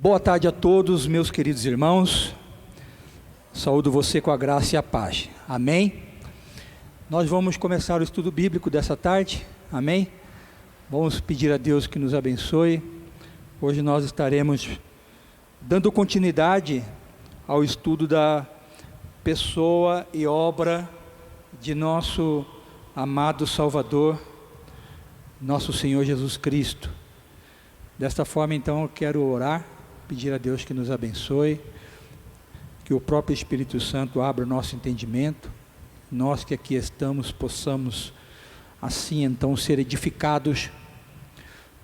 Boa tarde a todos, meus queridos irmãos. Saúdo você com a graça e a paz. Amém? Nós vamos começar o estudo bíblico dessa tarde. Amém? Vamos pedir a Deus que nos abençoe. Hoje nós estaremos dando continuidade ao estudo da pessoa e obra de nosso amado Salvador, nosso Senhor Jesus Cristo. Desta forma, então, eu quero orar, pedir a Deus que nos abençoe, que o próprio Espírito Santo abra o nosso entendimento, nós que aqui estamos possamos, assim então, ser edificados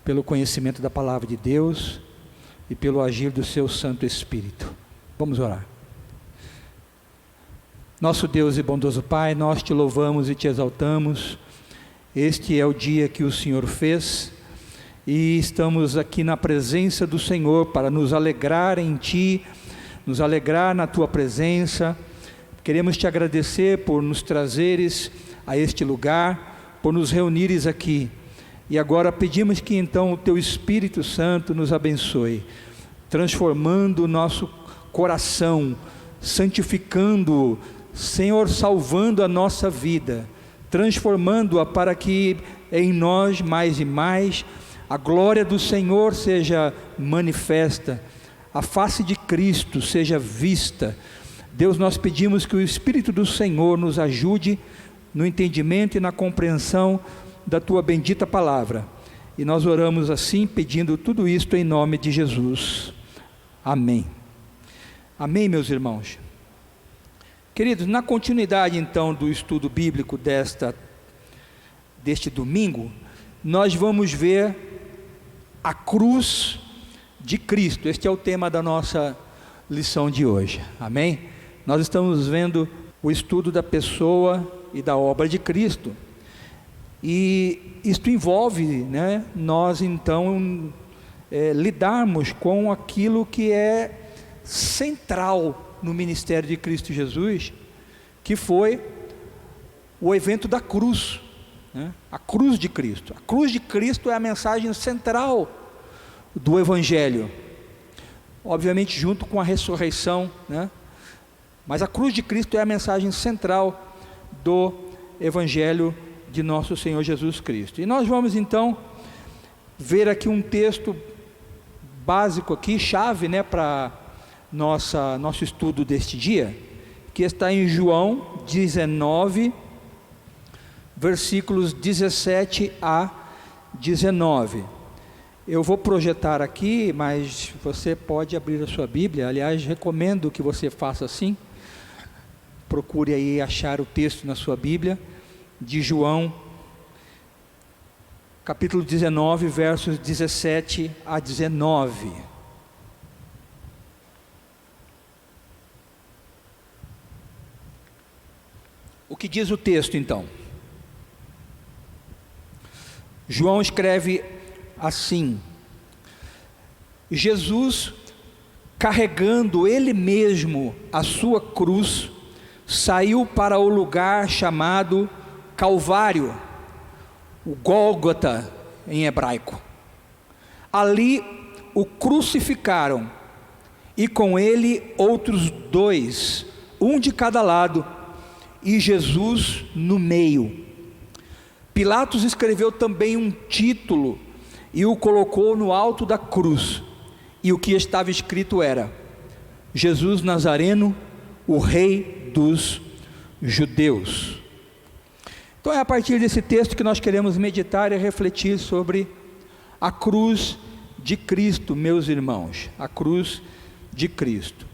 pelo conhecimento da Palavra de Deus e pelo agir do seu Santo Espírito. Vamos orar. Nosso Deus e bondoso Pai, nós te louvamos e te exaltamos. Este é o dia que o Senhor fez, e estamos aqui na presença do Senhor para nos alegrar em Ti, nos alegrar na Tua presença. Queremos Te agradecer por nos trazeres a este lugar, por nos reunires aqui, e agora pedimos que então o Teu Espírito Santo nos abençoe, transformando o nosso coração, santificando-o, Senhor, salvando a nossa vida, transformando-a para que em nós mais e mais a glória do Senhor seja manifesta, a face de Cristo seja vista. Deus, nós pedimos que o Espírito do Senhor nos ajude no entendimento e na compreensão da Tua bendita palavra, e nós oramos assim, pedindo tudo isto em nome de Jesus, amém. Amém, meus irmãos. Queridos, na continuidade então do estudo bíblico deste domingo, nós vamos ver a cruz de Cristo. Este é o tema da nossa lição de hoje, amém? Nós estamos vendo o estudo da pessoa e da obra de Cristo, e isto envolve, nós então lidarmos com aquilo que é central no ministério de Cristo Jesus, que foi o evento da cruz, a cruz de Cristo. A cruz de Cristo é a mensagem central do Evangelho, obviamente junto com a ressurreição, mas a cruz de Cristo é a mensagem central do Evangelho de nosso Senhor Jesus Cristo. E nós vamos então ver aqui um texto básico aqui, chave para nosso estudo deste dia, que está em João 19, versículos 17 a 19. Eu vou projetar aqui, mas você pode abrir a sua Bíblia. Aliás, recomendo que você faça assim. Procure aí achar o texto na sua Bíblia, de João, capítulo 19, versos 17 a 19. O que diz o texto então? João escreve assim: Jesus, carregando ele mesmo a sua cruz, saiu para o lugar chamado Calvário, o Gólgota em hebraico. Ali o crucificaram, e com ele outros dois, um de cada lado, e Jesus no meio. Pilatos escreveu também um título e o colocou no alto da cruz, e o que estava escrito era: Jesus Nazareno, o Rei dos Judeus. Então é a partir desse texto que nós queremos meditar e refletir sobre a cruz de Cristo, meus irmãos, a cruz de Cristo.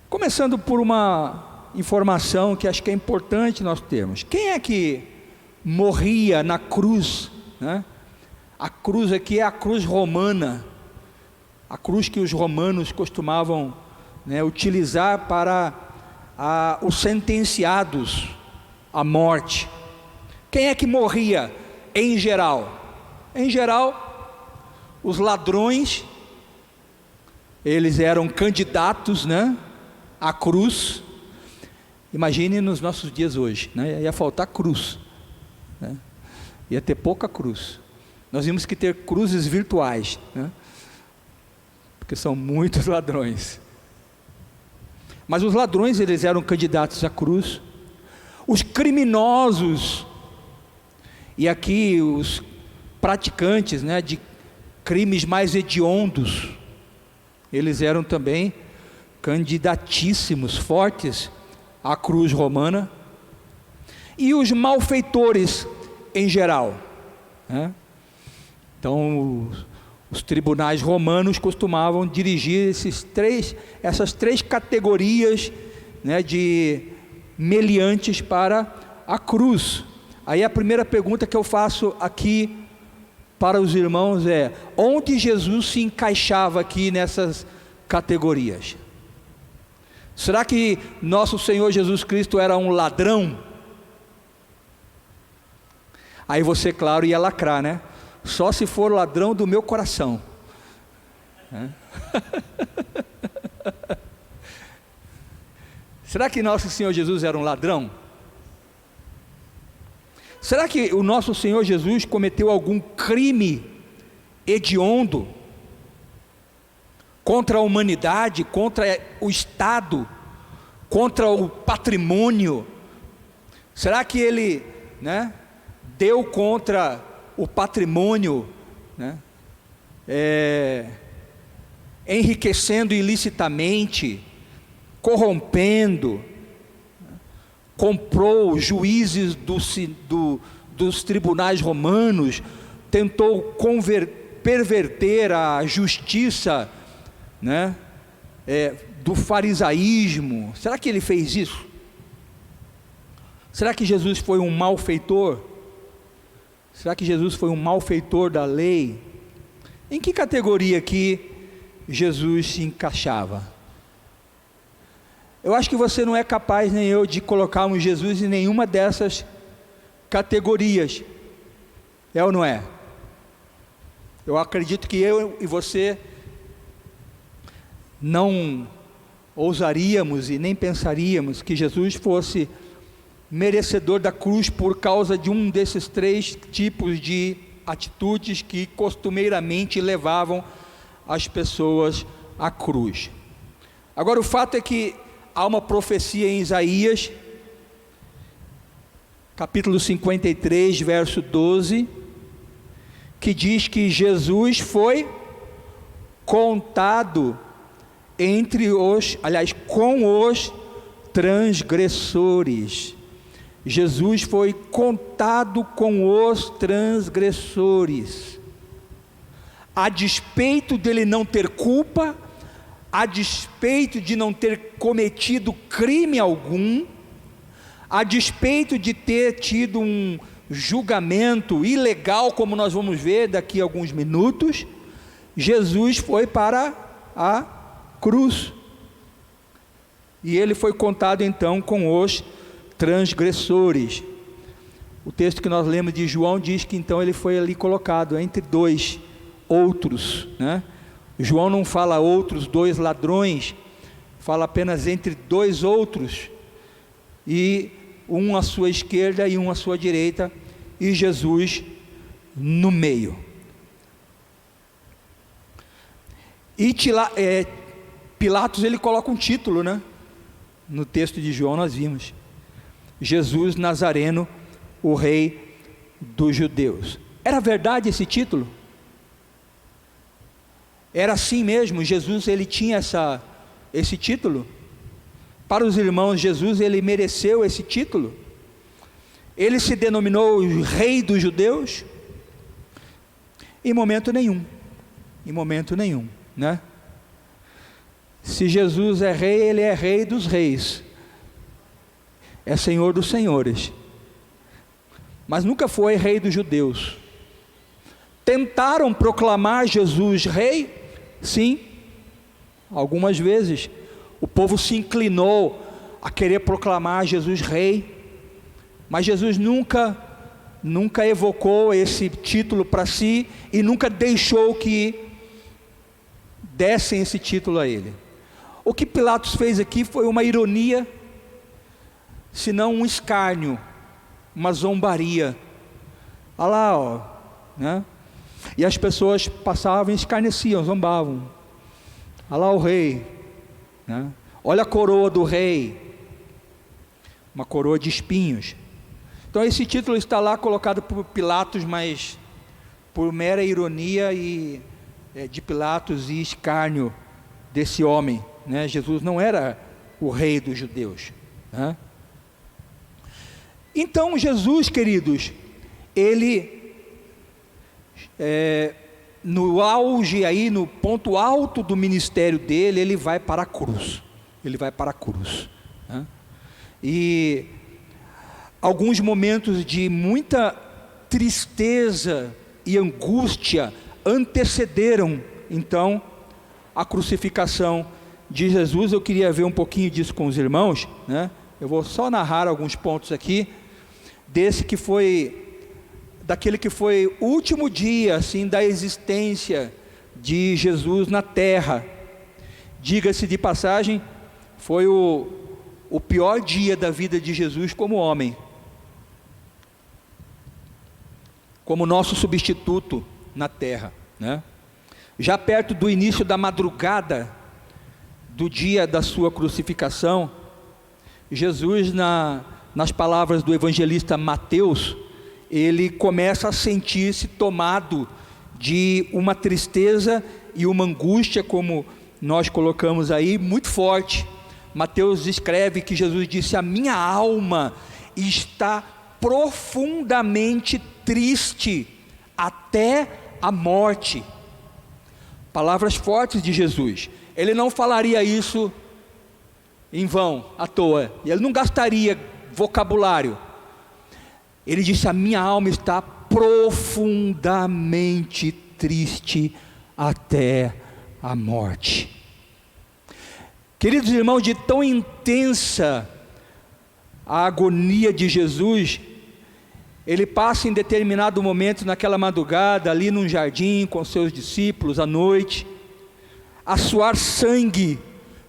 Começando por uma informação que acho que é importante nós termos. Quem é que morria na cruz? A cruz aqui é a cruz romana, a cruz que os romanos costumavam utilizar para os sentenciados à morte. Quem é que morria em geral? Em geral, os ladrões, eles eram candidatos à cruz. Imagine nos nossos dias hoje, ia faltar cruz, ia ter pouca cruz. Nós vimos que ter cruzes virtuais, porque porque são muitos ladrões. Mas os ladrões, eles eram candidatos à cruz. Os criminosos, e aqui os praticantes, né, de crimes mais hediondos, eles eram também candidatíssimos, fortes à cruz romana. E os malfeitores em geral, né? Então os tribunais romanos costumavam dirigir essas três categorias, né, de meliantes para a cruz. Aí a primeira pergunta que eu faço aqui para os irmãos é: onde Jesus se encaixava aqui nessas categorias? Será que nosso Senhor Jesus Cristo era um ladrão? Aí você, claro, ia lacrar, né? Só se for ladrão do meu coração. Será que nosso Senhor Jesus era um ladrão? Será que o nosso Senhor Jesus cometeu algum crime hediondo contra a humanidade, contra o Estado, contra o patrimônio? Será que ele, né, deu contra o patrimônio, né, enriquecendo ilicitamente, corrompendo, comprou juízes dos tribunais romanos, tentou perverter a justiça, né, do farisaísmo? Será que ele fez isso? Será que Jesus foi um malfeitor? Será que Jesus foi um malfeitor da lei? Em que categoria que Jesus se encaixava? Eu acho que você não é capaz, nem eu, de colocarmos Jesus em nenhuma dessas categorias. É ou não é? Eu acredito que eu e você não ousaríamos e nem pensaríamos que Jesus fosse merecedor da cruz por causa de um desses três tipos de atitudes que costumeiramente levavam as pessoas à cruz. Agora, o fato é que há uma profecia em Isaías, capítulo 53, verso 12, que diz que Jesus foi contado com os transgressores. Jesus foi contado com os transgressores. A despeito dele não ter culpa, a despeito de não ter cometido crime algum, a despeito de ter tido um julgamento ilegal, como nós vamos ver daqui a alguns minutos, Jesus foi para a cruz, e ele foi contado então com os transgressores. O texto que nós lemos de João diz que então ele foi ali colocado entre dois outros, né? João não fala outros dois ladrões, fala apenas entre dois outros, e um à sua esquerda e um à sua direita, e Jesus no meio. E Pilatos, ele coloca um título, né? No texto de João nós vimos: Jesus Nazareno, o rei dos judeus. Era verdade esse título? Era assim mesmo? Jesus, ele tinha esse título? Para os irmãos, Jesus, ele mereceu esse título? Ele se denominou o rei dos judeus? Em momento nenhum, né? Se Jesus é rei, ele é rei dos reis, é senhor dos senhores, mas nunca foi rei dos judeus. Tentaram proclamar Jesus rei, sim, algumas vezes o povo se inclinou a querer proclamar Jesus rei, mas Jesus nunca evocou esse título para si, e nunca deixou que dessem esse título a ele. O que Pilatos fez aqui foi uma ironia, se não um escárnio, uma zombaria. Olha lá, ó, né? E as pessoas passavam e escarneciam, zombavam. Olha lá o rei, né? Olha a coroa do rei, uma coroa de espinhos. Então esse título está lá colocado por Pilatos, mas por mera ironia de Pilatos e escárnio desse homem, né? Jesus não era o rei dos judeus, né? Então Jesus, queridos, ele no auge aí, no ponto alto do ministério dele, ele vai para a cruz. Ele vai para a cruz, né? E alguns momentos de muita tristeza e angústia antecederam então a crucificação de Jesus. Eu queria ver um pouquinho disso com os irmãos, né? Eu vou só narrar alguns pontos aqui daquele que foi o último dia assim da existência de Jesus na terra. Diga-se de passagem, foi o pior dia da vida de Jesus como homem, como nosso substituto na terra, né? Já perto do início da madrugada do dia da sua crucificação, Jesus, nas palavras do evangelista Mateus, ele começa a sentir-se tomado de uma tristeza e uma angústia, como nós colocamos aí, muito forte. Mateus escreve que Jesus disse: a minha alma está profundamente triste até a morte. Palavras fortes de Jesus. Ele não falaria isso em vão, à toa. Ele não gastaria vocabulário. Ele disse: a minha alma está profundamente triste até a morte. Queridos irmãos, de tão intensa a agonia de Jesus, ele passa em determinado momento naquela madrugada, ali num jardim com seus discípulos à noite, a suar sangue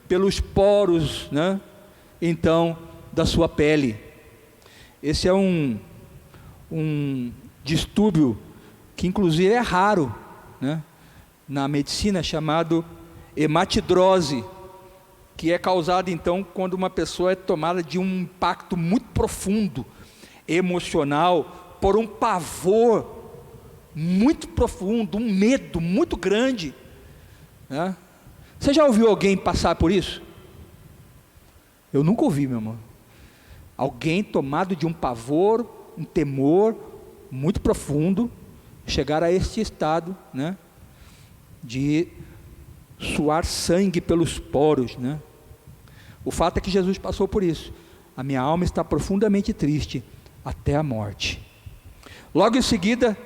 pelos poros, né? Então, da sua pele. Esse é um distúrbio que inclusive é raro, né? Na medicina, chamado hematidrose, que é causado então quando uma pessoa é tomada de um impacto muito profundo, emocional, por um pavor muito profundo, um medo muito grande, né? Você já ouviu alguém passar por isso? Eu nunca ouvi, meu irmão. Alguém tomado de um pavor, um temor muito profundo, chegar a este estado, né, de suar sangue pelos poros, né? O fato é que Jesus passou por isso. A minha alma está profundamente triste até a morte. Logo em seguida,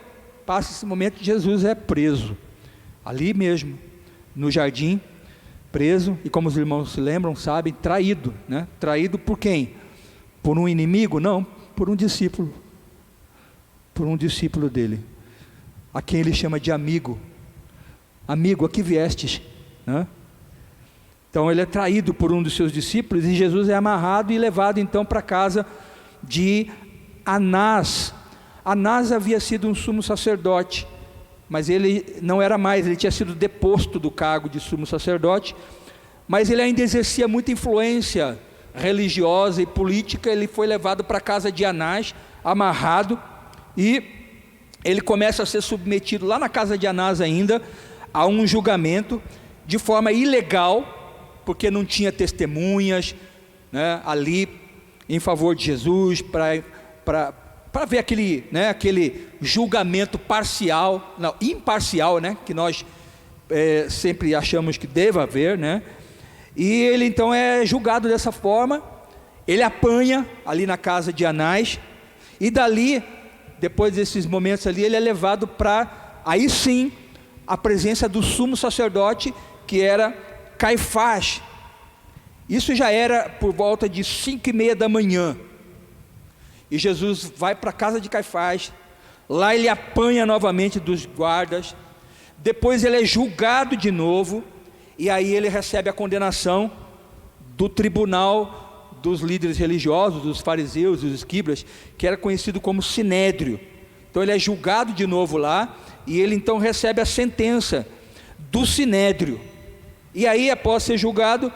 passa esse momento que Jesus é preso, ali mesmo, no jardim, preso, e como os irmãos se lembram, sabem, traído, né? Traído por quem? Por um inimigo? Não, por um discípulo dele, a quem ele chama de amigo. Amigo, a que viestes, né? Então ele é traído por um dos seus discípulos, e Jesus é amarrado e levado então para a casa de Anás. Anás havia sido um sumo sacerdote, mas ele não era mais, ele tinha sido deposto do cargo de sumo sacerdote, mas ele ainda exercia muita influência religiosa e política. Ele foi levado para a casa de Anás, amarrado, e ele começa a ser submetido lá na casa de Anás ainda, a um julgamento, de forma ilegal, porque não tinha testemunhas, né, ali em favor de Jesus, para ver aquele, né, aquele julgamento parcial, não, imparcial, né, que nós sempre achamos que deva haver, né? E ele então é julgado dessa forma. Ele apanha ali na casa de Anás, e dali, depois desses momentos ali, ele é levado para, aí sim, a presença do sumo sacerdote, que era Caifás. Isso já era por volta de 5:30 da manhã, e Jesus vai para a casa de Caifás. Lá ele apanha novamente dos guardas, depois ele é julgado de novo, e aí ele recebe a condenação do tribunal dos líderes religiosos, dos fariseus, dos escribas, que era conhecido como Sinédrio. Então ele é julgado de novo lá, e ele então recebe a sentença do Sinédrio. E aí, após ser julgado,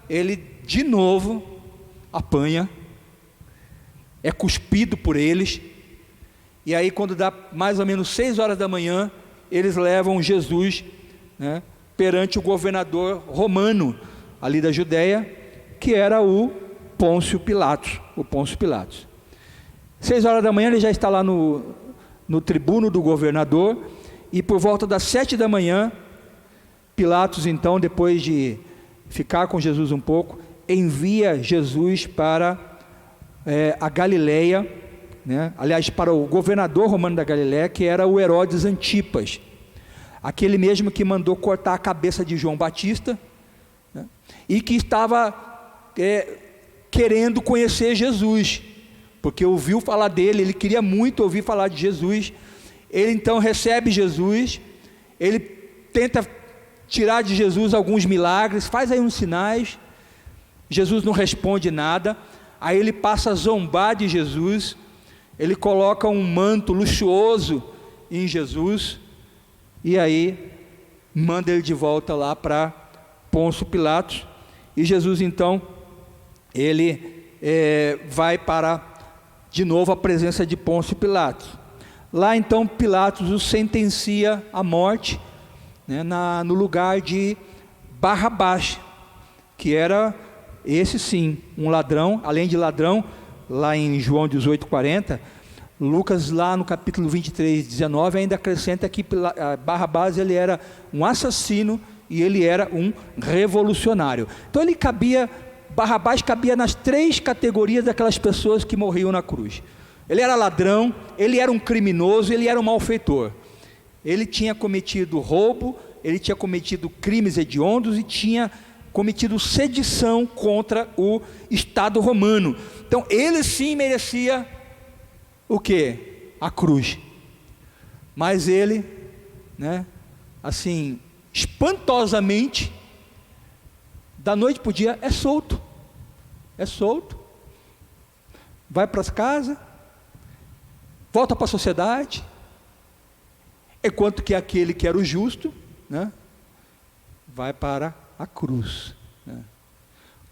ele de novo apanha, é cuspido por eles. E aí, quando dá mais ou menos 6 horas da manhã, eles levam Jesus, né, perante o governador romano ali da Judéia, que era o Pôncio Pilatos. 6 horas da manhã ele já está lá no tribuno do governador, e por volta das 7 da manhã, Pilatos então, depois de ficar com Jesus um pouco, envia Jesus para a Galileia, né? Aliás, para o governador romano da Galileia, que era o Herodes Antipas, aquele mesmo que mandou cortar a cabeça de João Batista, né? E que estava querendo conhecer Jesus, porque ouviu falar dele, ele queria muito ouvir falar de Jesus. Ele então recebe Jesus, ele tenta tirar de Jesus alguns milagres, faz aí uns sinais, Jesus não responde nada. Aí ele passa a zombar de Jesus, ele coloca um manto luxuoso em Jesus, e aí manda ele de volta lá para Pôncio Pilatos. E Jesus então, ele vai para de novo a presença de Pôncio Pilatos. Lá então Pilatos o sentencia à morte, né, no lugar de Barrabás, que era esse sim, um ladrão. Além de ladrão, lá em João 18:40, Lucas lá no capítulo 23:19 ainda acrescenta que Barrabás ele era um assassino e ele era um revolucionário. Então Barrabás cabia nas 3 categorias daquelas pessoas que morriam na cruz. Ele era ladrão, ele era um criminoso, ele era um malfeitor. Ele tinha cometido roubo, ele tinha cometido crimes hediondos e tinha cometido sedição contra o Estado romano. Então ele sim merecia o quê? A cruz. Mas ele, né, assim, espantosamente, da noite para o dia, é solto, vai para as casas, volta para a sociedade, enquanto que aquele que era o justo, né, vai para a cruz, né?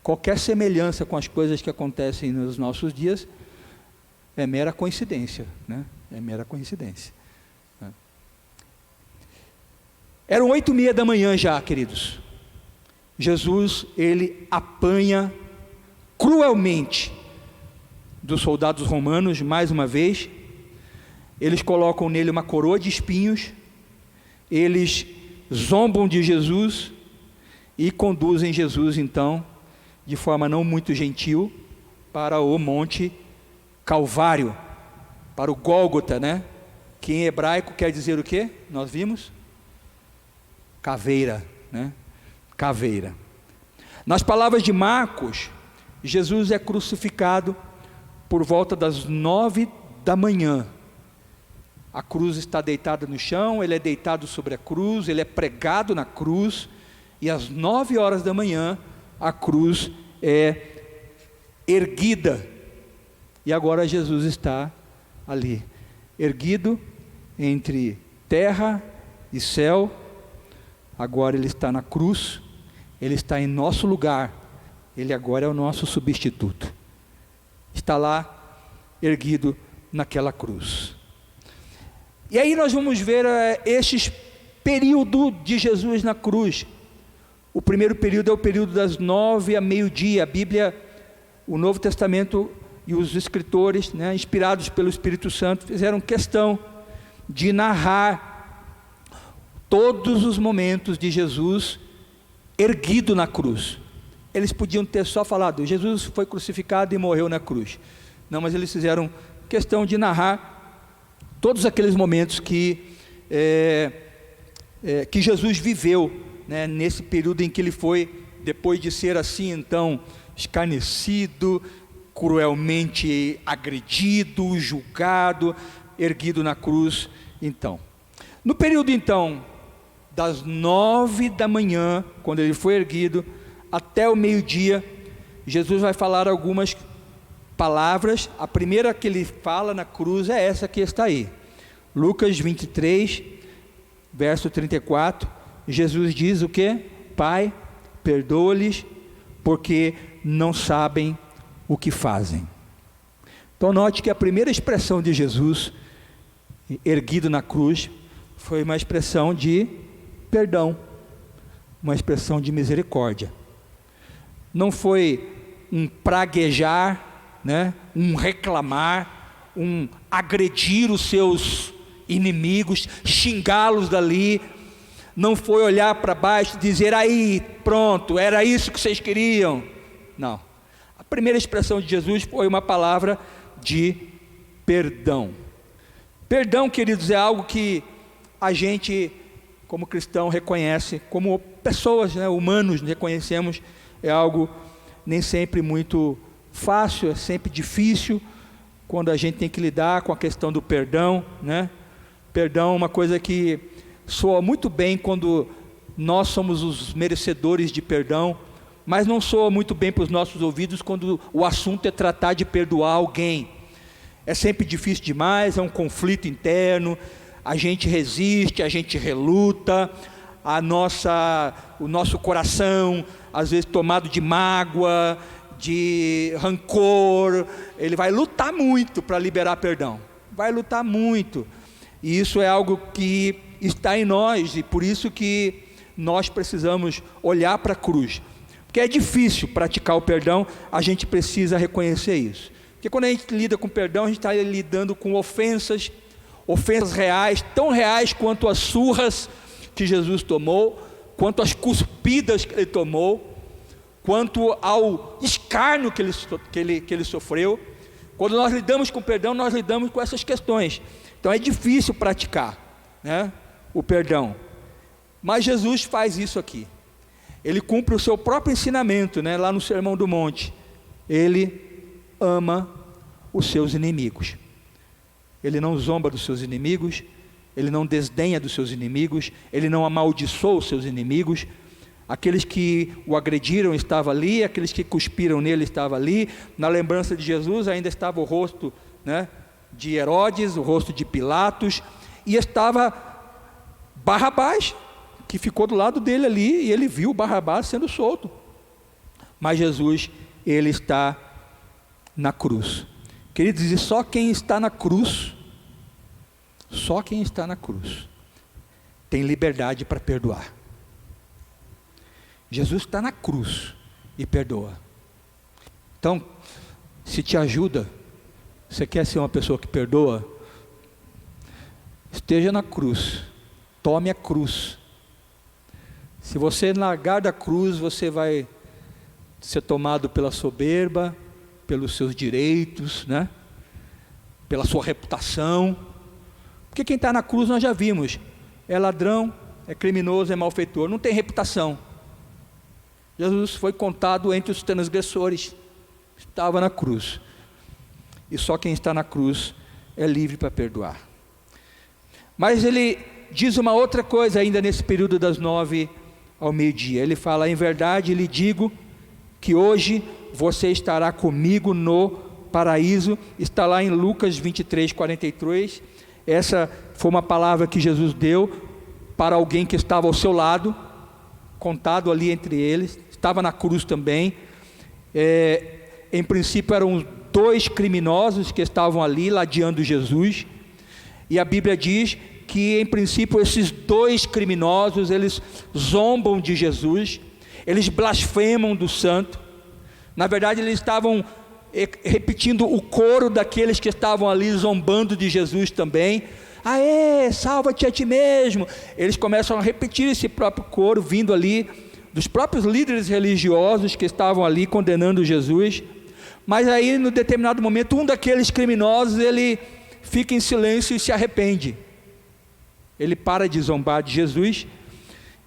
Qualquer semelhança com as coisas que acontecem nos nossos dias é mera coincidência, né? É mera coincidência, né? Eram 8:30 da manhã já, queridos. Jesus, ele apanha cruelmente dos soldados romanos, mais uma vez. Eles colocam nele uma coroa de espinhos, eles zombam de Jesus e conduzem Jesus então, de forma não muito gentil, para o Monte Calvário, para o Gólgota, né? Que em hebraico quer dizer o quê? Nós vimos? Caveira, né? Caveira. Nas palavras de Marcos, Jesus é crucificado por volta das 9 da manhã. A cruz está deitada no chão, ele é deitado sobre a cruz, ele é pregado na cruz, e às 9 horas da manhã, a cruz é erguida, e agora Jesus está ali, erguido entre terra e céu. Agora ele está na cruz, ele está em nosso lugar, ele agora é o nosso substituto, está lá, erguido naquela cruz. E aí nós vamos ver estes períodos de Jesus na cruz. O primeiro período é o período das 9 a meio-dia. A Bíblia, o Novo Testamento e os escritores, né, inspirados pelo Espírito Santo, fizeram questão de narrar todos os momentos de Jesus erguido na cruz. Eles podiam ter só falado, Jesus foi crucificado e morreu na cruz. Não, mas eles fizeram questão de narrar todos aqueles momentos que Jesus viveu, né, nesse período em que ele foi, depois de ser assim então escarnecido, cruelmente agredido, julgado, erguido na cruz. Então, no período então das 9 da manhã, quando ele foi erguido, até o meio-dia, Jesus vai falar algumas palavras. A primeira que ele fala na cruz é essa que está aí, Lucas 23, verso 34. Jesus diz o que? Pai, perdoa-lhes, porque não sabem o que fazem. Então note que a primeira expressão de Jesus, erguido na cruz, foi uma expressão de perdão, uma expressão de misericórdia. Não foi um praguejar, né? Um reclamar, um agredir os seus inimigos, xingá-los dali. Não foi olhar para baixo e dizer, aí, pronto, era isso que vocês queriam. Não. A primeira expressão de Jesus foi uma palavra de perdão. Perdão, queridos, é algo que a gente, como cristão, reconhece, como pessoas, né, humanos, reconhecemos, é algo nem sempre muito fácil, é sempre difícil, quando a gente tem que lidar com a questão do perdão, né? Perdão é uma coisa que soa muito bem quando nós somos os merecedores de perdão, mas não soa muito bem para os nossos ouvidos quando o assunto é tratar de perdoar alguém. É sempre difícil demais, é um conflito interno, a gente resiste, a gente reluta, o nosso coração, às vezes tomado de mágoa, de rancor, ele vai lutar muito para liberar perdão, vai lutar muito, e isso é algo que está em nós, e por isso que nós precisamos olhar para a cruz, porque é difícil praticar o perdão, a gente precisa reconhecer isso, porque quando a gente lida com perdão, a gente está lidando com ofensas reais, tão reais quanto as surras que Jesus tomou, quanto as cuspidas que ele tomou, quanto ao escárnio que ele sofreu. Quando nós lidamos com perdão, nós lidamos com essas questões, então é difícil praticar, né, o perdão, mas Jesus faz isso aqui, ele cumpre o seu próprio ensinamento, né, lá no Sermão do Monte, ele ama os seus inimigos, ele não zomba dos seus inimigos, ele não desdenha dos seus inimigos, ele não amaldiçoa os seus inimigos, aqueles que o agrediram estavam ali, aqueles que cuspiram nele estavam ali, na lembrança de Jesus ainda estava o rosto, né, de Herodes, o rosto de Pilatos, e estava Barrabás, que ficou do lado dele ali, e ele viu Barrabás sendo solto, mas Jesus, ele está na cruz, queridos, e só quem está na cruz tem liberdade para perdoar. Jesus está na cruz e perdoa. Então, se te ajuda, você quer ser uma pessoa que perdoa, esteja na cruz, tome a cruz. Se você largar da cruz, você vai ser tomado pela soberba, pelos seus direitos, né? Pela sua reputação, porque quem está na cruz nós já vimos, é ladrão, é criminoso, é malfeitor, não tem reputação. Jesus foi contado entre os transgressores, estava na cruz, e só quem está na cruz é livre para perdoar. Mas ele diz uma outra coisa ainda nesse período das 9 ao meio-dia, ele fala, em verdade lhe digo, que hoje você estará comigo no paraíso, está lá em Lucas 23:43, essa foi uma palavra que Jesus deu para alguém que estava ao seu lado, contado ali entre eles, estava na cruz também, em princípio eram 2 criminosos que estavam ali ladeando Jesus, e a Bíblia diz que em princípio esses 2 criminosos, eles zombam de Jesus, eles blasfemam do santo, na verdade eles estavam repetindo o coro daqueles que estavam ali zombando de Jesus também, aê, salva-te a ti mesmo, eles começam a repetir esse próprio coro, vindo ali dos próprios líderes religiosos que estavam ali condenando Jesus, mas aí no determinado momento, um daqueles criminosos, ele fica em silêncio e se arrepende, ele para de zombar de Jesus,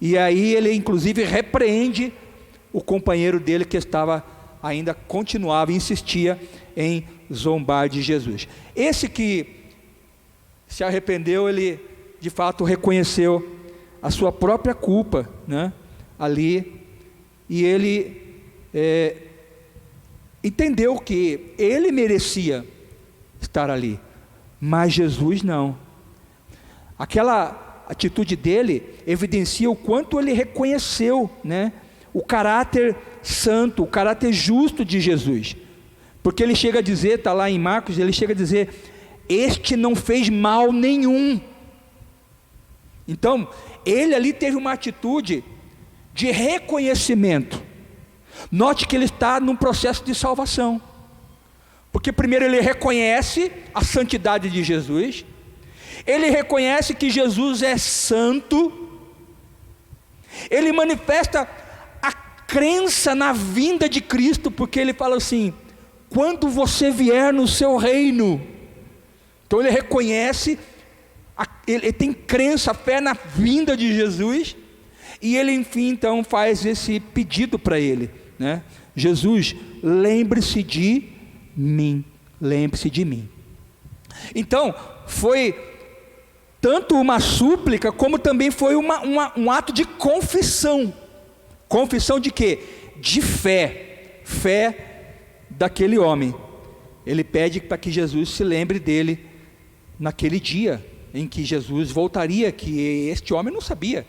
e aí ele inclusive repreende o companheiro dele que ainda continuava, insistia em zombar de Jesus. Esse que se arrependeu, ele de fato reconheceu a sua própria culpa, né, ali, e ele entendeu que ele merecia estar ali, mas Jesus não. Aquela atitude dele evidencia o quanto ele reconheceu, né, o caráter santo, o caráter justo de Jesus. Porque ele chega a dizer, está lá em Marcos, ele chega a dizer: este não fez mal nenhum. Então, ele ali teve uma atitude de reconhecimento. Note que ele está num processo de salvação. Porque primeiro ele reconhece a santidade de Jesus, ele reconhece que Jesus é santo, ele manifesta a crença na vinda de Cristo, porque ele fala assim: quando você vier no seu reino. Então ele reconhece, ele tem crença, fé na vinda de Jesus, e ele enfim então faz esse pedido para ele, né? Jesus, lembre-se de mim, lembre-se de mim. Então foi tanto uma súplica, como também foi um ato de confissão. Confissão de quê? De fé. Fé daquele homem. Ele pede para que Jesus se lembre dele naquele dia em que Jesus voltaria, que este homem não sabia,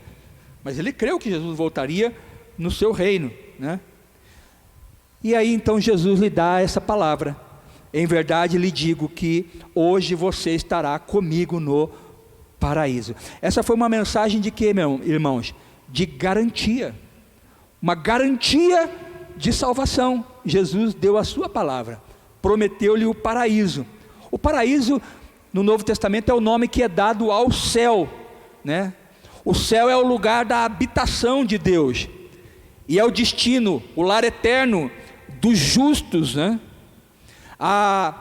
mas ele creu que Jesus voltaria no seu reino, né? E aí então Jesus lhe dá essa palavra: em verdade lhe digo que hoje você estará comigo no paraíso. Essa foi uma mensagem de quê, meus irmãos? De garantia, uma garantia de salvação. Jesus deu a sua palavra, prometeu-lhe o paraíso. O paraíso no Novo Testamento é o nome que é dado ao céu, né? O céu é o lugar da habitação de Deus, e é o destino, o lar eterno dos justos, né? A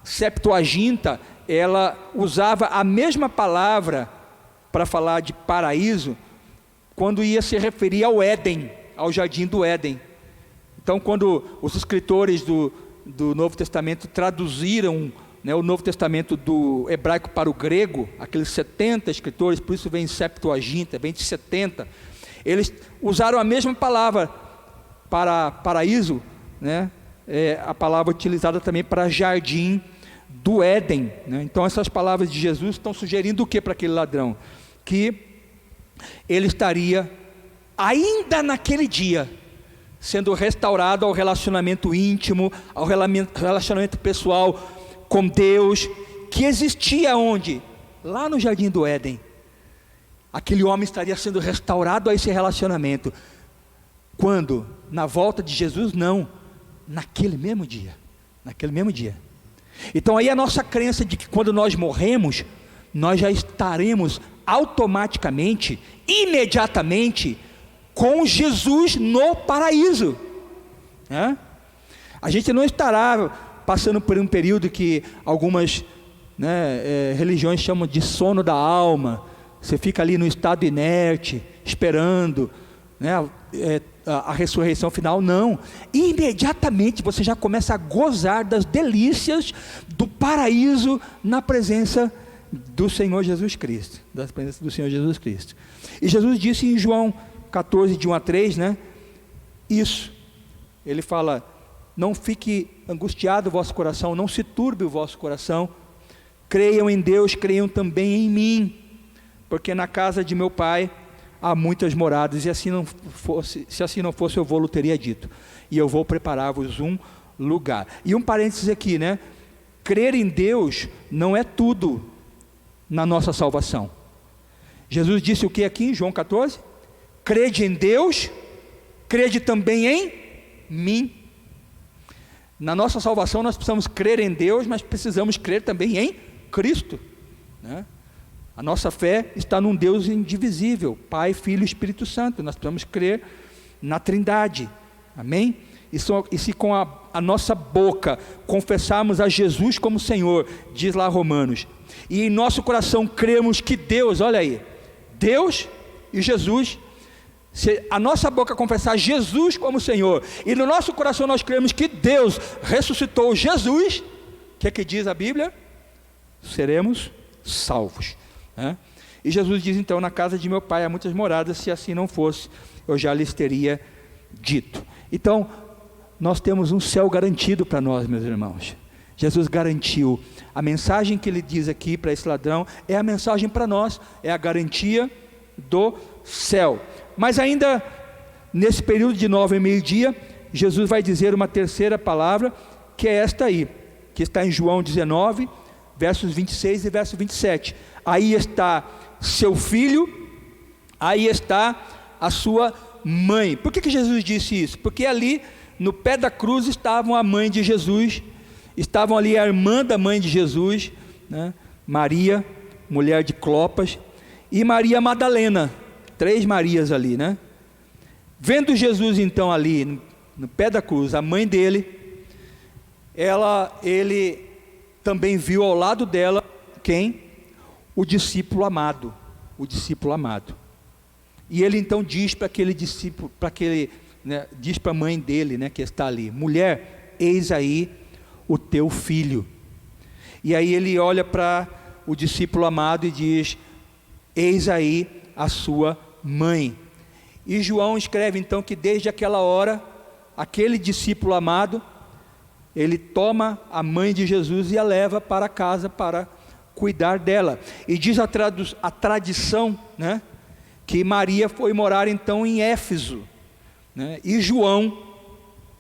Septuaginta, ela usava a mesma palavra para falar de paraíso, quando ia se referir ao Éden, ao jardim do Éden. Então, quando os escritores do Novo Testamento traduziram, né, o Novo Testamento do hebraico para o grego, aqueles 70 escritores, por isso vem Septuaginta, vem de 70, eles usaram a mesma palavra para paraíso, né? A palavra utilizada também para jardim do Éden, né? Então essas palavras de Jesus estão sugerindo o que para aquele ladrão? Que ele estaria ainda naquele dia sendo restaurado ao relacionamento íntimo, ao relacionamento pessoal com Deus, que existia onde? Lá no jardim do Éden. Aquele homem estaria sendo restaurado a esse relacionamento. Quando? Na volta de Jesus? Não, naquele mesmo dia. Naquele mesmo dia. Então aí a nossa crença de que quando nós morremos, nós já estaremos automaticamente, imediatamente, com Jesus no paraíso, né? A gente não estará passando por um período que algumas, né, religiões chamam de sono da alma. Você fica ali no estado inerte, esperando, né, a ressurreição final. Não, imediatamente você já começa a gozar das delícias do paraíso na presença do Senhor Jesus Cristo, da presença do Senhor Jesus Cristo. E Jesus disse em João 14, de 1 a 3, né, isso, ele fala: não fique angustiado o vosso coração, não se turbe o vosso coração, creiam em Deus, creiam também em mim, porque na casa de meu Pai há muitas moradas, e assim não fosse, se assim não fosse, eu vou-lo teria dito, e eu vou preparar-vos um lugar. E um parênteses aqui, né, crer em Deus não é tudo na nossa salvação. Jesus disse o que aqui em João 14? Crede em Deus, crede também em mim. Na nossa salvação nós precisamos crer em Deus, mas precisamos crer também em Cristo, né? A nossa fé está num Deus indivisível, Pai, Filho e Espírito Santo. Nós precisamos crer na Trindade, amém? E se com a nossa boca confessarmos a Jesus como Senhor, diz lá Romanos, e em nosso coração cremos que Deus, olha aí, Deus e Jesus, se a nossa boca confessar Jesus como Senhor, e no nosso coração nós cremos que Deus ressuscitou Jesus, o que é que diz a Bíblia? Seremos salvos, né? E Jesus diz então: na casa de meu Pai há muitas moradas, se assim não fosse, eu já lhes teria dito. Então, nós temos um céu garantido para nós, meus irmãos. Jesus garantiu. A mensagem que ele diz aqui para esse ladrão é a mensagem para nós, é a garantia do céu. Mas ainda nesse período de 9 e meio-dia, Jesus vai dizer uma terceira palavra, que é esta aí, que está em João 19, versos 26 e verso 27. Aí está seu filho, aí está a sua mãe. Por que Jesus disse isso? Porque ali no pé da cruz estavam a mãe de Jesus, estavam ali a irmã da mãe de Jesus, né? Maria, mulher de Clopas, e Maria Madalena, 3 Marias ali, né? Vendo Jesus então ali no pé da cruz, a mãe dele, ele também viu ao lado dela, quem? O discípulo amado, e ele então diz para aquele discípulo, diz para a mãe dele, né, que está ali: mulher, eis aí o teu filho. E aí ele olha para o discípulo amado e diz: eis aí a sua mãe. E João escreve então que desde aquela hora, aquele discípulo amado, ele toma a mãe de Jesus e a leva para casa para cuidar dela. E diz a tradição, né, que Maria foi morar então em Éfeso, né, e João,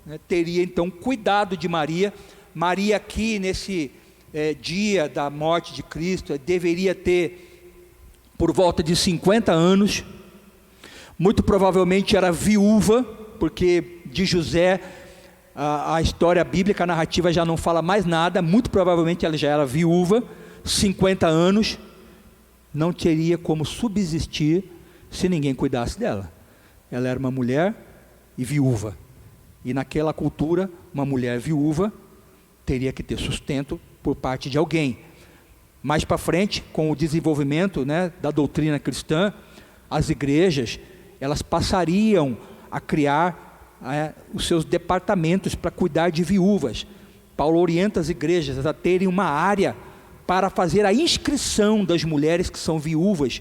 né, teria então cuidado de Maria. Maria aqui nesse dia da morte de Cristo, deveria ter por volta de 50 anos, muito provavelmente era viúva, porque de José a história bíblica, a narrativa já não fala mais nada. Muito provavelmente ela já era viúva, 50 anos, não teria como subsistir se ninguém cuidasse dela. Ela era uma mulher e viúva, e naquela cultura uma mulher viúva teria que ter sustento por parte de alguém. Mais para frente, com o desenvolvimento, né, da doutrina cristã, as igrejas, elas passariam a criar os seus departamentos para cuidar de viúvas. Paulo orienta as igrejas a terem uma área para fazer a inscrição das mulheres que são viúvas,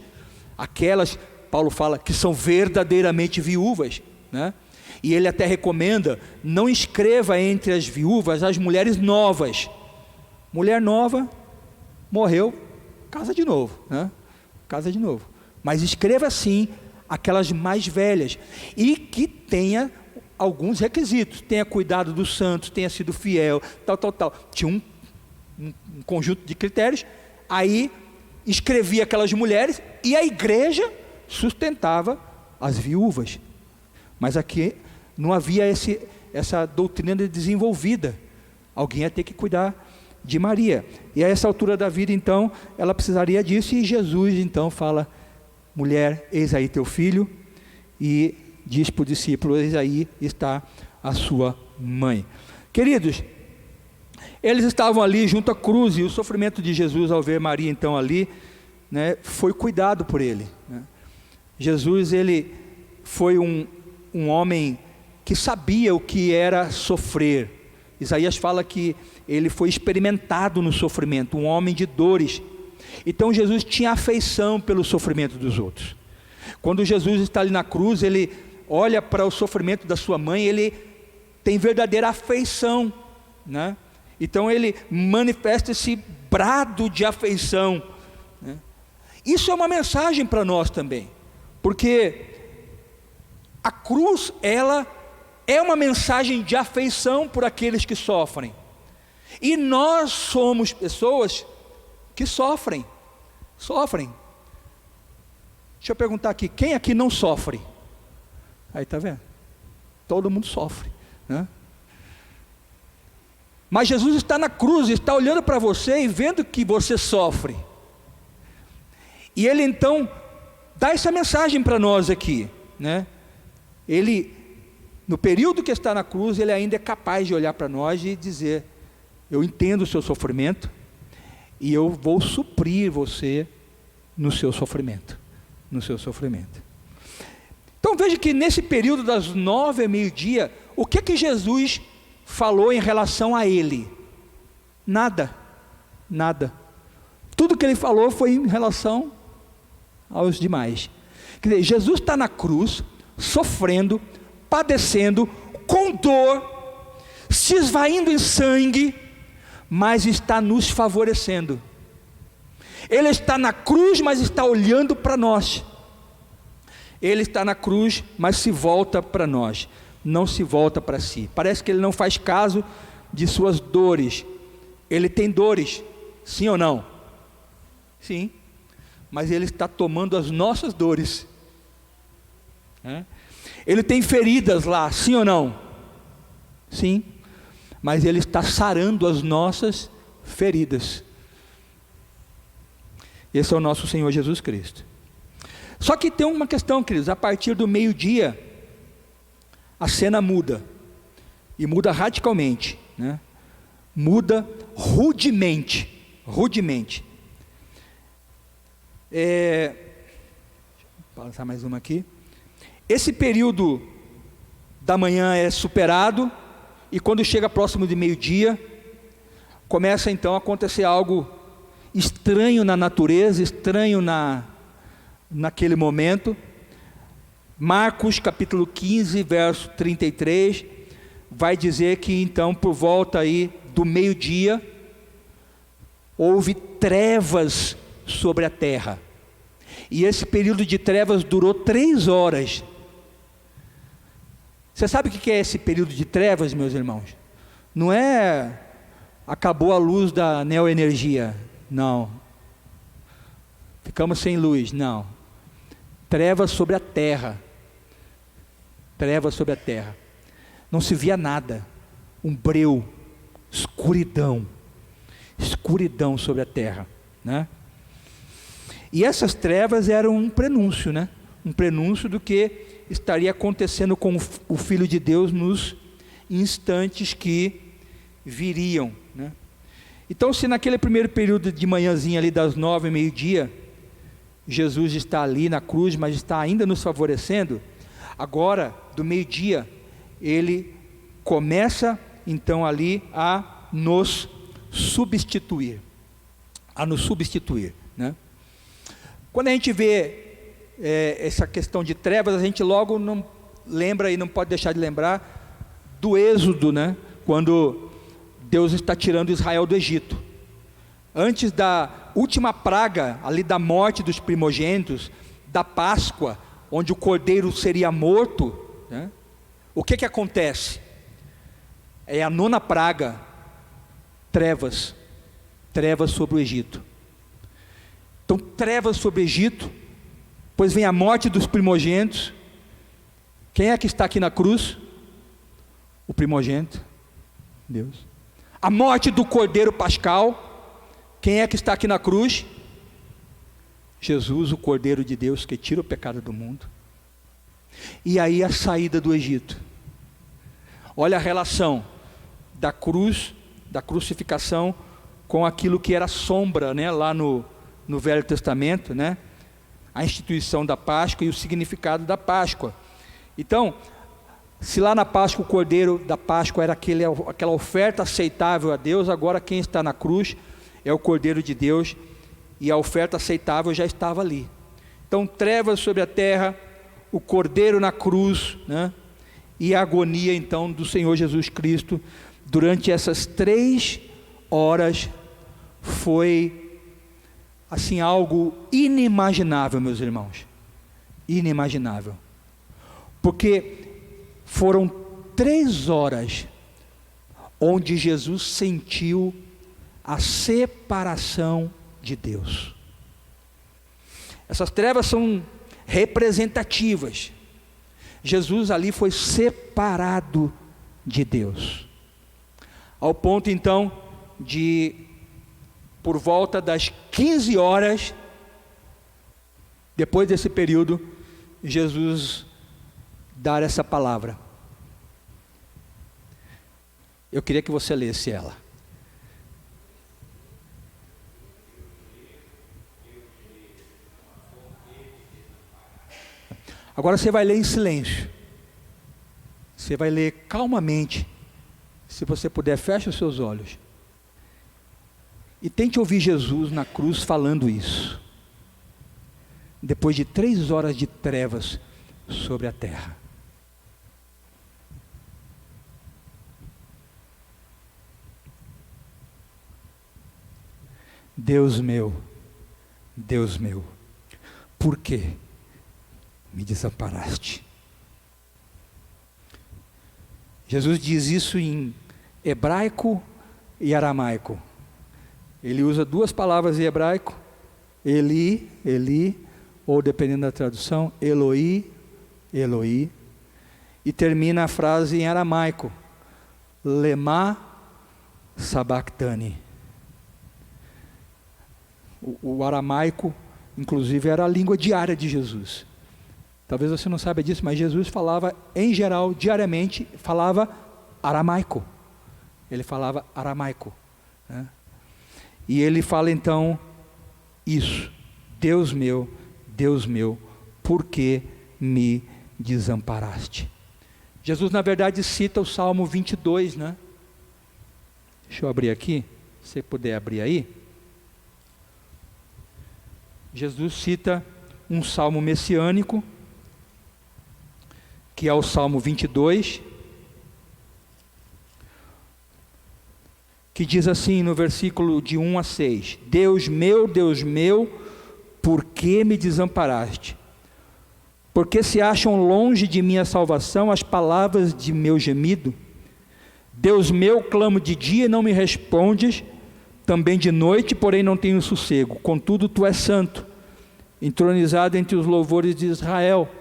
aquelas, Paulo fala, que são verdadeiramente viúvas, né? E ele até recomenda: não inscreva entre as viúvas as mulheres novas. Mulher nova, morreu, casa de novo, né? Casa de novo. Mas escreva sim aquelas mais velhas, e que tenha alguns requisitos: tenha cuidado dos santos, tenha sido fiel, tal. Tinha um conjunto de critérios. Aí escrevia aquelas mulheres, e a igreja sustentava as viúvas. Mas aqui não havia essa doutrina desenvolvida. Alguém ia ter que cuidar de Maria, e a essa altura da vida então ela precisaria disso. E Jesus então fala: mulher, eis aí teu filho, e diz para o discípulo: eis aí está a sua mãe. Queridos, eles estavam ali junto à cruz, e o sofrimento de Jesus ao ver Maria então ali, né, foi cuidado por ele, né? Jesus, ele foi um homem que sabia o que era sofrer. Isaías fala que ele foi experimentado no sofrimento, um homem de dores. Então Jesus tinha afeição pelo sofrimento dos outros. Quando Jesus está ali na cruz, ele olha para o sofrimento da sua mãe, ele tem verdadeira afeição, né? Então ele manifesta esse brado de afeição, né? Isso é uma mensagem para nós também, porque a cruz, ela é uma mensagem de afeição por aqueles que sofrem, e nós somos pessoas que sofrem. Deixa eu perguntar aqui: quem aqui não sofre? Aí está vendo? Todo mundo sofre, né? Mas Jesus está na cruz, está olhando para você e vendo que você sofre, e ele então dá essa mensagem para nós aqui, né? Ele, no período que está na cruz, ele ainda é capaz de olhar para nós e dizer: eu entendo o seu sofrimento, e eu vou suprir você no seu sofrimento. Então veja que nesse período das 9 ao meio-dia, o que Jesus falou em relação a ele? Nada. Tudo que ele falou foi em relação aos demais. Quer dizer, Jesus está na cruz, sofrendo, padecendo, com dor, se esvaindo em sangue, mas está nos favorecendo. Ele está na cruz, mas está olhando para nós. Ele está na cruz, mas se volta para nós, não se volta para si. Parece que ele não faz caso de suas dores. Ele tem dores, sim ou não? Sim, mas ele está tomando as nossas dores. Ele tem feridas lá, sim ou não? Sim, mas ele está sarando as nossas feridas. Esse é o nosso Senhor Jesus Cristo. Só que tem uma questão, queridos, a partir do meio-dia, a cena muda, e muda radicalmente, né? Muda rudemente. Deixa eu passar mais uma aqui. Esse período da manhã é superado, e quando chega próximo de meio-dia, começa então a acontecer algo estranho na natureza, estranho naquele momento. Marcos capítulo 15, verso 33, vai dizer que então por volta aí do meio-dia, houve trevas sobre a terra, e esse período de trevas durou 3 horas. Você sabe o que é esse período de trevas, meus irmãos? Não é acabou a luz da neoenergia, não, ficamos sem luz, não. Trevas sobre a terra, não se via nada, um breu, escuridão sobre a terra, né? E essas trevas eram um prenúncio, né? Um prenúncio do que estaria acontecendo com o Filho de Deus nos instantes que viriam, né? Então, se naquele primeiro período de manhãzinha ali das 9 ao meio-dia, Jesus está ali na cruz, mas está ainda nos favorecendo, agora do meio-dia, ele começa então ali a nos substituir, né? Quando a gente vê essa questão de trevas, a gente logo não lembra e não pode deixar de lembrar do Êxodo, né? Quando Deus está tirando Israel do Egito, antes da última praga, ali da morte dos primogênitos, da Páscoa, onde o cordeiro seria morto, né? O que acontece? É a 9ª praga, trevas sobre o Egito. Então, trevas sobre o Egito, pois vem a morte dos primogênitos. Quem é que está aqui na cruz? O primogênito, Deus. A morte do cordeiro pascal. Quem é que está aqui na cruz? Jesus, o cordeiro de Deus que tira o pecado do mundo. E aí a saída do Egito. Olha a relação da cruz, da crucificação, com aquilo que era sombra, né, lá no Velho Testamento, né? A instituição da Páscoa e o significado da Páscoa. Então, se lá na Páscoa o cordeiro da Páscoa era aquela oferta aceitável a Deus, agora quem está na cruz é o cordeiro de Deus, e a oferta aceitável já estava ali. Então, trevas sobre a terra, o cordeiro na cruz, né? E a agonia então do Senhor Jesus Cristo durante essas 3 horas foi assim algo inimaginável, meus irmãos, inimaginável, porque foram 3 horas onde Jesus sentiu a separação de Deus. Essas trevas são representativas. Jesus ali foi separado de Deus, ao ponto então de, por volta das 15 horas, depois desse período, Jesus dar essa palavra. Eu queria que você lesse ela. Agora você vai ler em silêncio. Você vai ler calmamente. Se você puder, feche os seus olhos. E tente ouvir Jesus na cruz falando isso. Depois de 3 horas de trevas sobre a terra. Deus meu, por que me desamparaste. Jesus diz isso em hebraico e aramaico. Ele usa duas palavras em hebraico, Eli, Eli, ou dependendo da tradução, Eloi, Eloi, e termina a frase em aramaico, Lema sabachthani. O aramaico, inclusive, era a língua diária de Jesus. Talvez você não saiba disso, mas Jesus falava, em geral, diariamente, falava aramaico. Ele falava aramaico, né? E ele fala então isso: Deus meu, por que me desamparaste? Jesus, na verdade, cita o Salmo 22, né? Deixa eu abrir aqui, se você puder abrir aí. Jesus cita um salmo messiânico, que é o Salmo 22, que diz assim no versículo de 1 a 6: Deus meu, por que me desamparaste? Porque se acham longe de minha salvação as palavras de meu gemido? Deus meu, clamo de dia e não me respondes, também de noite, porém não tenho sossego. Contudo, tu és santo, entronizado entre os louvores de Israel.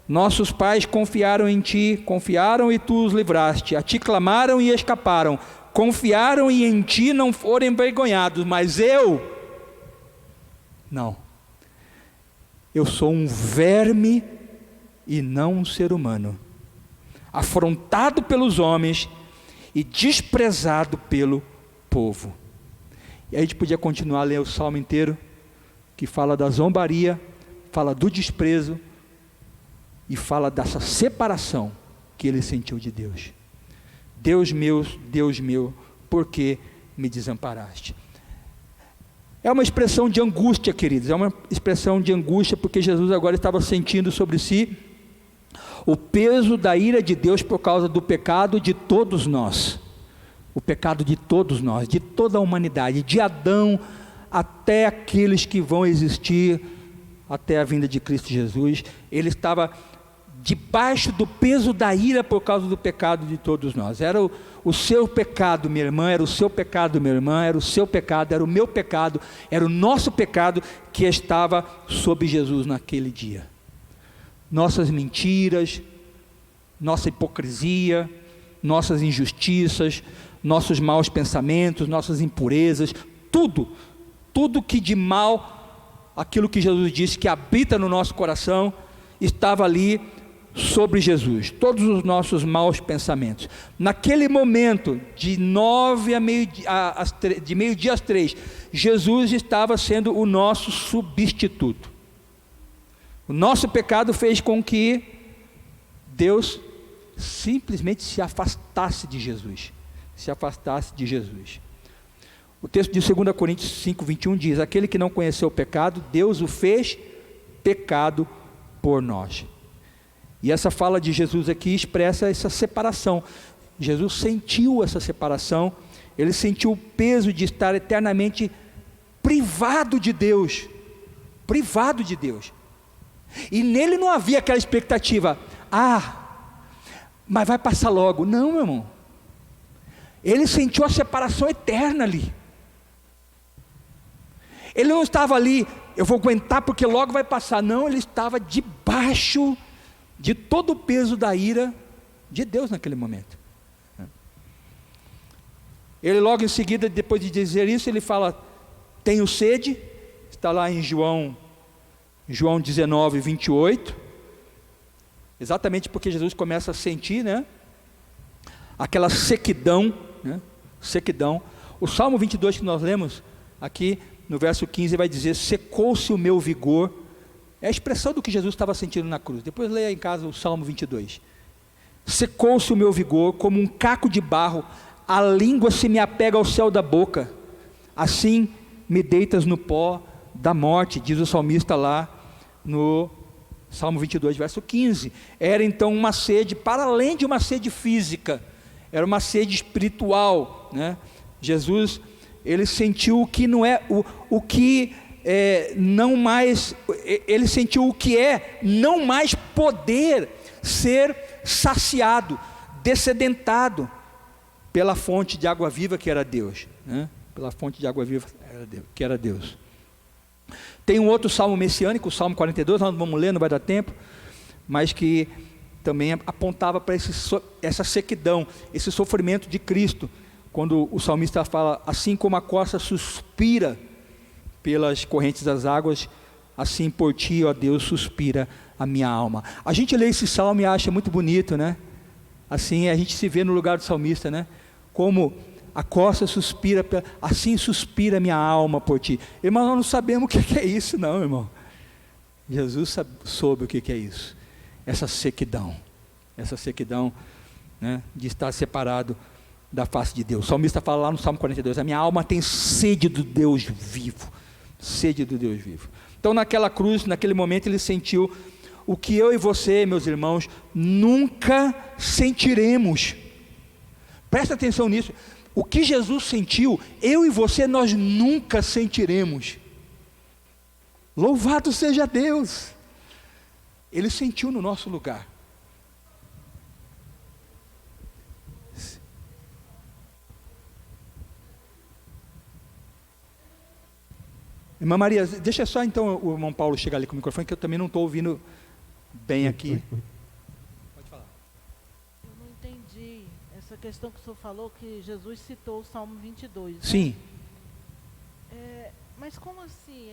Nossos pais confiaram em ti, confiaram e tu os livraste. A ti clamaram e escaparam. Confiaram e em ti não foram envergonhados. Mas eu, não. Eu sou um verme e não um ser humano, afrontado pelos homens e desprezado pelo povo. E aí a gente podia continuar a ler o salmo inteiro, que fala da zombaria, fala do desprezo e fala dessa separação que ele sentiu de Deus. Deus meu, por que me desamparaste? É uma expressão de angústia, queridos, é uma expressão de angústia, porque Jesus agora estava sentindo sobre si o peso da ira de Deus por causa do pecado de todos nós. O pecado de todos nós, de toda a humanidade, de Adão até aqueles que vão existir até a vinda de Cristo Jesus. Ele estava debaixo do peso da ira por causa do pecado de todos nós. Era o seu pecado, minha irmã, era o seu pecado, minha irmã, era o seu pecado, era o meu pecado, era o nosso pecado que estava sobre Jesus naquele dia. Nossas mentiras, nossa hipocrisia, nossas injustiças, nossos maus pensamentos, nossas impurezas, tudo que de mal, aquilo que Jesus disse que habita no nosso coração, estava ali sobre Jesus, todos os nossos maus pensamentos. Naquele momento, de meio-dia às 3, Jesus estava sendo o nosso substituto. O nosso pecado fez com que Deus simplesmente se afastasse de Jesus. O texto de 2 Coríntios 5:21 diz: aquele que não conheceu o pecado, Deus o fez pecado por nós. E essa fala de Jesus aqui expressa essa separação. Jesus sentiu essa separação, ele sentiu o peso de estar eternamente privado de Deus, e nele não havia aquela expectativa, mas vai passar logo. Não, meu irmão, ele sentiu a separação eterna ali. Ele não estava ali, eu vou aguentar porque logo vai passar. Não, ele estava debaixo de todo o peso da ira de Deus naquele momento. Ele logo em seguida, depois de dizer isso, ele fala: tenho sede. Está lá em João 19:28, exatamente porque Jesus começa a sentir, aquela sequidão, sequidão. O Salmo 22 que nós lemos aqui no verso 15 vai dizer: secou-se o meu vigor. É a expressão do que Jesus estava sentindo na cruz. Depois leia em casa o Salmo 22. Secou-se o meu vigor como um caco de barro, a língua se me apega ao céu da boca, assim me deitas no pó da morte, diz o salmista lá no Salmo 22, verso 15. Era então uma sede, para além de uma sede física, era uma sede espiritual, Jesus, ele sentiu o que não é, o que não mais ele sentiu o que é não mais poder ser saciado, dessedentado pela fonte de água viva que era Deus, né? Pela fonte de água viva que era Deus. Tem um outro salmo messiânico, o Salmo 42, nós não vamos ler, não vai dar tempo, mas que também apontava para essa sequidão, esse sofrimento de Cristo, quando o salmista fala, assim como a corça suspira pelas correntes das águas, assim por ti, ó Deus, suspira a minha alma. A gente lê esse salmo e acha muito bonito, né? Assim a gente se vê no lugar do salmista, né? Como a corça suspira, assim suspira minha alma por ti. Irmão, nós não sabemos o que é isso não, irmão. Jesus soube o que é isso. Essa sequidão, né, de estar separado da face de Deus. O salmista fala lá no Salmo 42, a minha alma tem sede do Deus vivo, sede do Deus vivo. Então naquela cruz, naquele momento ele sentiu o que eu e você, meus irmãos, nunca sentiremos. Presta atenção nisso. O que Jesus sentiu, eu e você, nós nunca sentiremos. Louvado seja Deus. Ele sentiu no nosso lugar. Irmã Maria, deixa só então o irmão Paulo chegar ali com o microfone, que eu também não estou ouvindo bem aqui. Pode falar. Eu não entendi essa questão que o senhor falou, que Jesus citou o Salmo 22. Né? Sim. Mas como assim?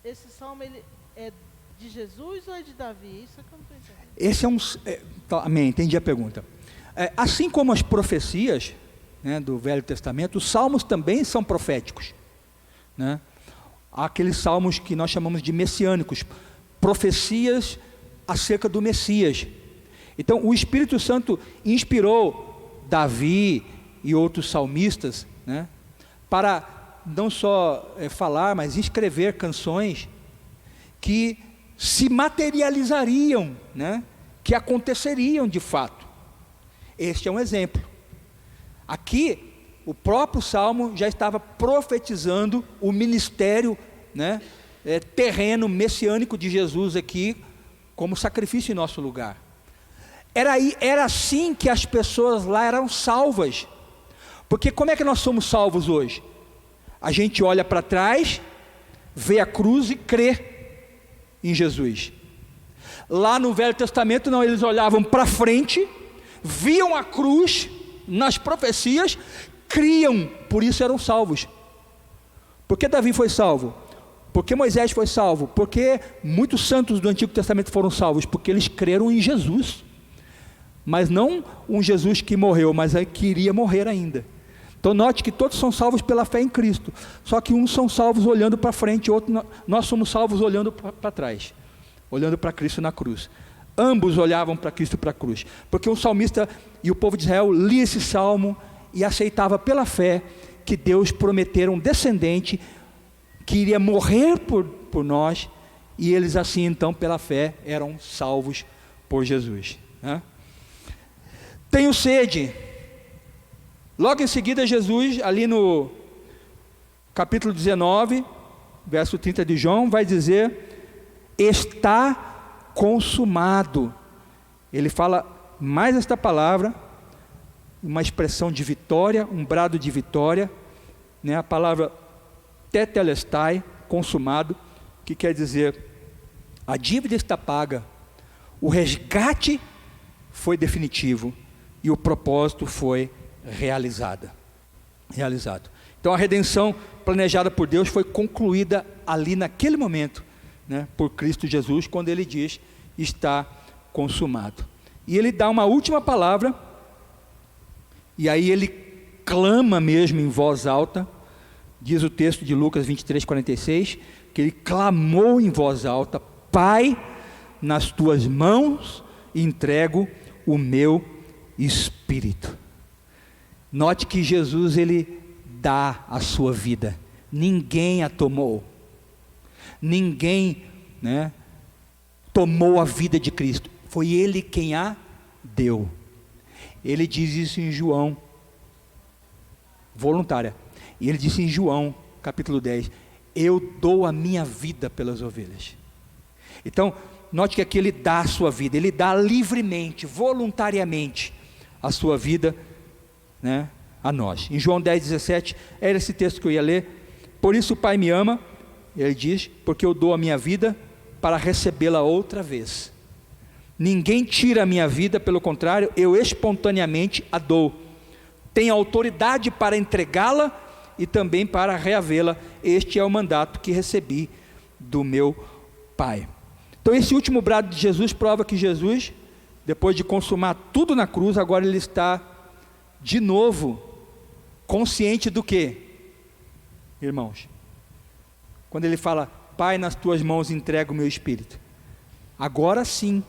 Esse salmo ele é de Jesus ou é de Davi? Isso é que eu não estou entendendo. Esse é um... amém, entendi a pergunta. Assim como as profecias, né, do Velho Testamento, os salmos também são proféticos, né? Há aqueles salmos que nós chamamos de messiânicos, profecias acerca do Messias. Então o Espírito Santo inspirou Davi e outros salmistas, né, para não só falar, mas escrever canções que se materializariam, né, que aconteceriam de fato. Este é um exemplo. Aqui o próprio Salmo já estava profetizando o ministério, né, terreno, messiânico de Jesus aqui, como sacrifício em nosso lugar. Era assim que as pessoas lá eram salvas. Porque como é que nós somos salvos hoje? A gente olha para trás, vê a cruz e crê em Jesus. Lá no Velho Testamento não, eles olhavam para frente, viam a cruz nas profecias, criam, por isso eram salvos. Por que Davi foi salvo? Por que Moisés foi salvo? Porque muitos santos do Antigo Testamento foram salvos, porque eles creram em Jesus, mas não um Jesus que morreu, mas que iria morrer ainda. Então note que todos são salvos pela fé em Cristo, só que uns são salvos olhando para frente, outros nós somos salvos olhando para trás, olhando para Cristo na cruz. Ambos olhavam para Cristo para a cruz, porque o salmista e o povo de Israel lia esse salmo e aceitava pela fé que Deus prometera um descendente que iria morrer por nós, e eles assim então pela fé eram salvos por Jesus, né? Tenho sede. Logo em seguida Jesus, ali no capítulo 19, verso 30 de João, vai dizer, está consumado. Ele fala mais esta palavra, uma expressão de vitória, um brado de vitória, né? A palavra tetelestai, consumado, que quer dizer, a dívida está paga, o resgate foi definitivo e o propósito foi realizado. Então a redenção planejada por Deus foi concluída ali naquele momento, né, por Cristo Jesus, quando ele diz, está consumado. E ele dá uma última palavra, e aí ele clama mesmo em voz alta, diz o texto de Lucas 23, 46, que ele clamou em voz alta, Pai, nas tuas mãos entrego o meu espírito. Note que Jesus, ele dá a sua vida, ninguém a tomou, ninguém, né, tomou a vida de Cristo, foi ele quem a deu. Ele diz isso em João, voluntária, e ele disse em João capítulo 10, eu dou a minha vida pelas ovelhas. Então, note que aqui ele dá a sua vida, ele dá livremente, voluntariamente a sua vida, né, a nós. Em João 10,17, era esse texto que eu ia ler. Por isso o Pai me ama, ele diz, porque eu dou a minha vida para recebê-la outra vez. Ninguém tira a minha vida, pelo contrário, eu espontaneamente a dou. Tenho autoridade para entregá-la e também para reavê-la. Este é o mandato que recebi do meu Pai. Então esse último brado de Jesus prova que Jesus, depois de consumar tudo na cruz, agora ele está de novo consciente do quê, irmãos? Quando ele fala, Pai, nas tuas mãos entrego o meu espírito. Agora sim,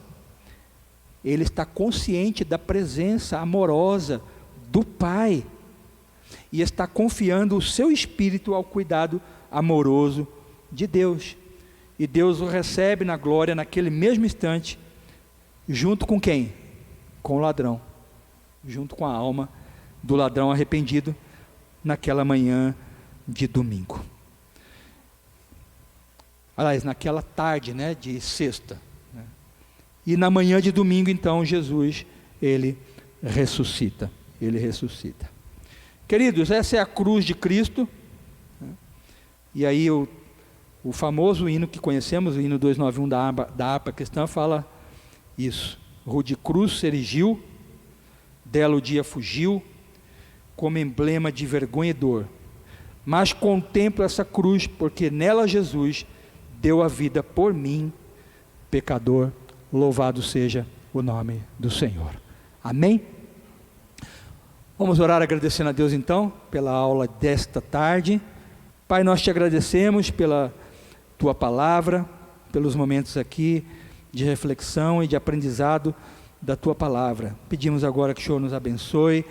ele está consciente da presença amorosa do Pai e está confiando o seu espírito ao cuidado amoroso de Deus. E Deus o recebe na glória naquele mesmo instante, junto com quem? Com o ladrão, junto com a alma do ladrão arrependido, naquela manhã de domingo. Aliás, naquela tarde, né, de sexta, né? E na manhã de domingo, então, Jesus, ele ressuscita. Ele ressuscita. Queridos, essa é a cruz de Cristo, né? E aí o famoso hino que conhecemos, o hino 291 da harpa cristã, fala isso. Rude cruz se erigiu, dela o dia fugiu, como emblema de vergonha e dor. Mas contemplo essa cruz, porque nela Jesus deu a vida por mim, pecador. Louvado seja o nome do Senhor. Amém? Vamos orar agradecendo a Deus então, pela aula desta tarde. Pai, nós te agradecemos pela tua palavra, pelos momentos aqui de reflexão e de aprendizado da tua palavra. Pedimos agora que o Senhor nos abençoe,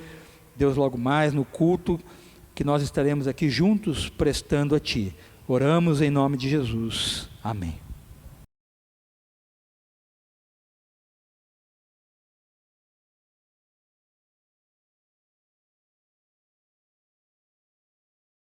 Deus, logo mais no culto, que nós estaremos aqui juntos prestando a ti. Oramos em nome de Jesus. Amém.